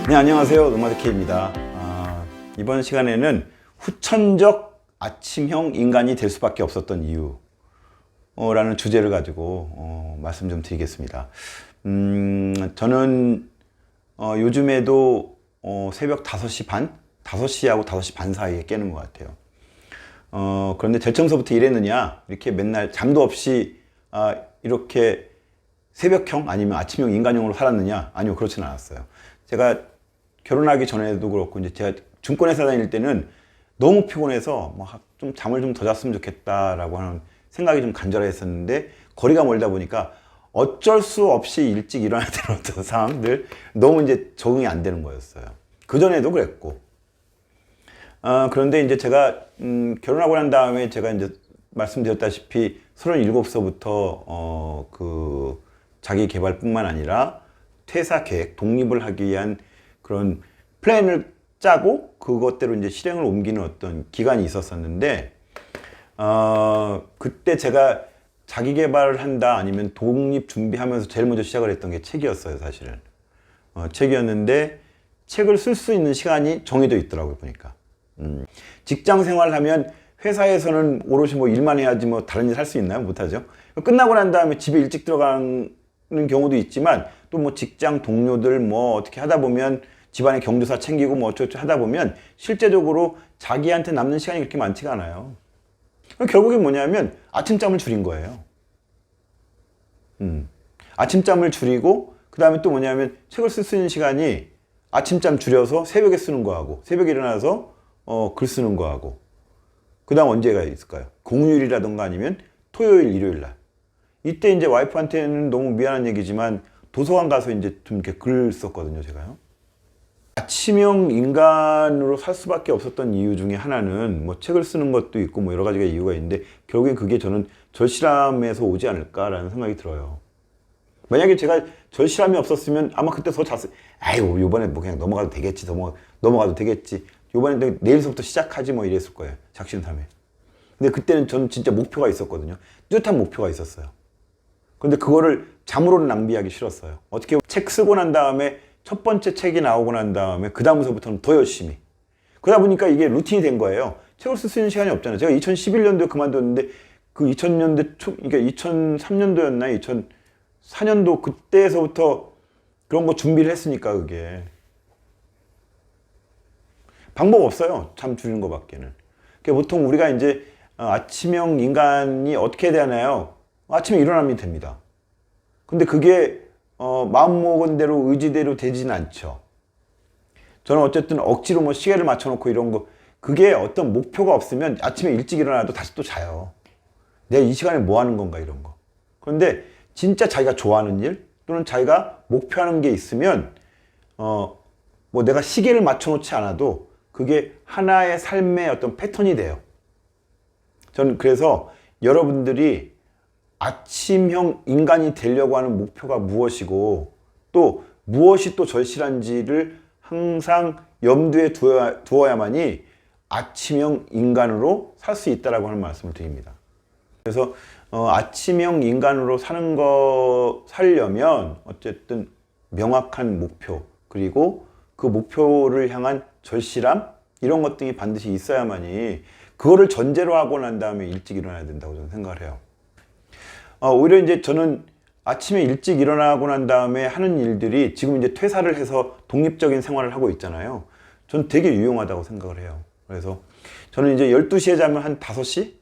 네, 안녕하세요. 노마드K입니다. 이번 시간에는 후천적 아침형 인간이 될 수밖에 없었던 이유 라는 주제를 가지고 말씀 좀 드리겠습니다. 저는 요즘에도 새벽 5시 반? 5시하고 5시 반 사이에 깨는 것 같아요. 그런데 될 청소부터 일했느냐? 이렇게 맨날 잠도 없이 이렇게 새벽형 아니면 아침형 인간형으로 살았느냐? 아니요, 그렇지는 않았어요. 제가 결혼하기 전에도 그렇고, 이제 제가 증권회사 다닐 때는 너무 피곤해서 좀 잠을 좀 더 잤으면 좋겠다라고 하는 생각이 좀 간절했었는데, 거리가 멀다 보니까 어쩔 수 없이 일찍 일어나야 되는 어떤 상황들, 너무 이제 적응이 안 되는 거였어요. 그전에도 그랬고. 그런데 이제 제가, 결혼하고 난 다음에 제가 이제 말씀드렸다시피 37서부터, 자기 개발뿐만 아니라 퇴사 계획, 독립을 하기 위한 그런 플랜을 짜고 그것대로 이제 실행을 옮기는 어떤 기간이 있었었는데, 그때 제가 자기 개발을 한다 아니면 독립 준비하면서 제일 먼저 시작을 했던 게 책이었어요, 사실은. 책이었는데 책을 쓸 수 있는 시간이 정해져 있더라고요, 보니까. 직장 생활을 하면 회사에서는 오롯이 뭐 일만 해야지 뭐 다른 일 할 수 있나요? 못하죠. 끝나고 난 다음에 집에 일찍 들어가는 경우도 있지만, 또 뭐 직장 동료들 뭐 어떻게 하다 보면 집안의 경조사 챙기고 뭐 어쩌고 하다 보면 실제적으로 자기한테 남는 시간이 그렇게 많지가 않아요. 결국에 뭐냐면 아침잠을 줄인 거예요. 아침잠을 줄이고, 그 다음에 또 뭐냐면 책을 쓸 수 있는 시간이 아침잠 줄여서 새벽에 쓰는 거하고, 새벽에 일어나서 글 쓰는 거하고, 그 다음 언제가 있을까요? 공휴일이라던가 아니면 토요일, 일요일 날. 이때 이제 와이프한테는 너무 미안한 얘기지만 도서관 가서 이제 좀 이렇게 글 썼거든요, 제가요. 아침형 인간으로 살 수밖에 없었던 이유 중에 하나는 뭐 책을 쓰는 것도 있고 뭐 여러 가지가 이유가 있는데, 결국엔 그게 저는 절실함에서 오지 않을까라는 생각이 들어요. 만약에 제가 절실함이 없었으면 아마 그때 더 잤어요. 아이고, 요번에 뭐 그냥 넘어가도 되겠지, 넘어가도 되겠지. 요번에 내일서부터 시작하지 뭐 이랬을 거예요, 작심삼일. 근데 그때는 저는 진짜 목표가 있었거든요. 뚜렷한 목표가 있었어요. 근데 그거를 잠으로는 낭비하기 싫었어요. 어떻게 책 쓰고 난 다음에 첫 번째 책이 나오고 난 다음에 그 다음서부터는 더 열심히. 그러다 보니까 이게 루틴이 된 거예요. 책을 쓸 수 있는 시간이 없잖아요. 제가 2011년도에 그만뒀는데 그 2000년대 초, 그러니까 2003년도였나요? 2004년도 그때서부터 그런 거 준비를 했으니까 그게. 방법 없어요. 잠 줄이는 거밖에는. 그러니까 보통 우리가 이제 아침형 인간이 어떻게 되나요? 아침에 일어나면 됩니다. 근데 그게 마음먹은 대로 의지대로 되지는 않죠. 저는 어쨌든 억지로 뭐 시계를 맞춰놓고 이런 거, 그게 어떤 목표가 없으면 아침에 일찍 일어나도 다시 또 자요. 내가 이 시간에 뭐 하는 건가 이런 거. 그런데 진짜 자기가 좋아하는 일 또는 자기가 목표하는 게 있으면 뭐 내가 시계를 맞춰놓지 않아도 그게 하나의 삶의 어떤 패턴이 돼요. 저는 그래서 여러분들이 아침형 인간이 되려고 하는 목표가 무엇이고, 또 무엇이 또 절실한지를 항상 염두에 두어야만이 아침형 인간으로 살 수 있다라고 하는 말씀을 드립니다. 그래서 아침형 인간으로 살려면 어쨌든 명확한 목표, 그리고 그 목표를 향한 절실함, 이런 것들이 반드시 있어야만이, 그거를 전제로 하고 난 다음에 일찍 일어나야 된다고 저는 생각을 해요. 오히려 이제 저는 아침에 일찍 일어나고 난 다음에 하는 일들이 지금 이제 퇴사를 해서 독립적인 생활을 하고 있잖아요. 전 되게 유용하다고 생각을 해요. 그래서 저는 이제 12시에 자면 한 5시?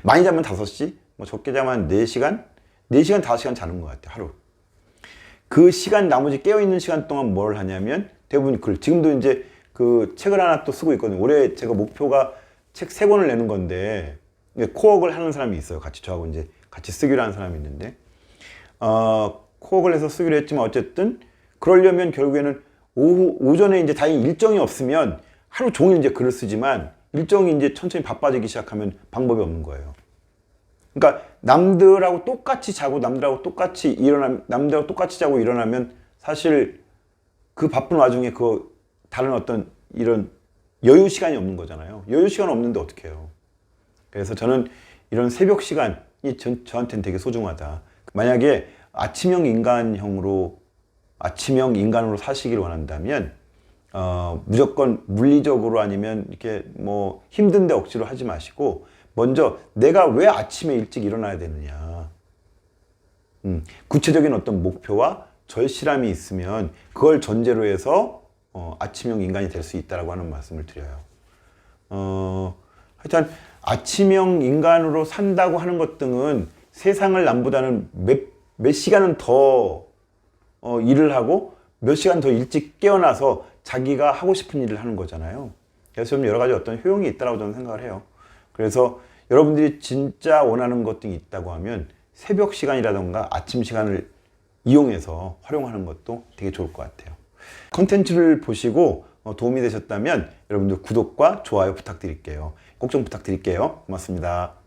많이 자면 5시? 뭐 적게 자면 한 4시간? 4시간, 5시간 자는 것 같아요, 하루. 그 시간, 나머지 깨어있는 시간 동안 뭘 하냐면 대부분 글. 지금도 이제 그 책을 하나 또 쓰고 있거든요. 올해 제가 목표가 책 3권을 내는 건데, 코웍을 하는 사람이 있어요. 저하고 이제 같이 쓰기로 하는 사람이 있는데, 코웍을 해서 쓰기로 했지만 어쨌든 그러려면 결국에는 오전에 이제 다행히 일정이 없으면 하루 종일 이제 글을 쓰지만, 일정이 이제 천천히 바빠지기 시작하면 방법이 없는 거예요. 그러니까 남들하고 똑같이 자고 남들하고 똑같이 자고 일어나면 사실 그 바쁜 와중에 그 다른 어떤 이런 여유 시간이 없는 거잖아요. 여유 시간 없는데 어떻게 해요? 그래서 저는 이런 새벽 시간이 저한테는 되게 소중하다. 만약에 아침형 인간형으로 아침형 인간으로 사시길 원한다면 무조건 물리적으로 아니면 이렇게 뭐 힘든데 억지로 하지 마시고 먼저 내가 왜 아침에 일찍 일어나야 되느냐. 구체적인 어떤 목표와 절실함이 있으면 그걸 전제로 해서 아침형 인간이 될 수 있다라고 하는 말씀을 드려요. 하여튼 아침형 인간으로 산다고 하는 것 등은 세상을 남보다는 몇 시간은 더 일을 하고 몇 시간 더 일찍 깨어나서 자기가 하고 싶은 일을 하는 거잖아요. 그래서 좀 여러 가지 어떤 효용이 있다고 저는 생각을 해요. 그래서 여러분들이 진짜 원하는 것 등이 있다고 하면 새벽 시간이라던가 아침 시간을 이용해서 활용하는 것도 되게 좋을 것 같아요. 컨텐츠를 보시고 도움이 되셨다면 여러분들 구독과 좋아요 부탁드릴게요. 꼭 좀 부탁드릴게요. 고맙습니다.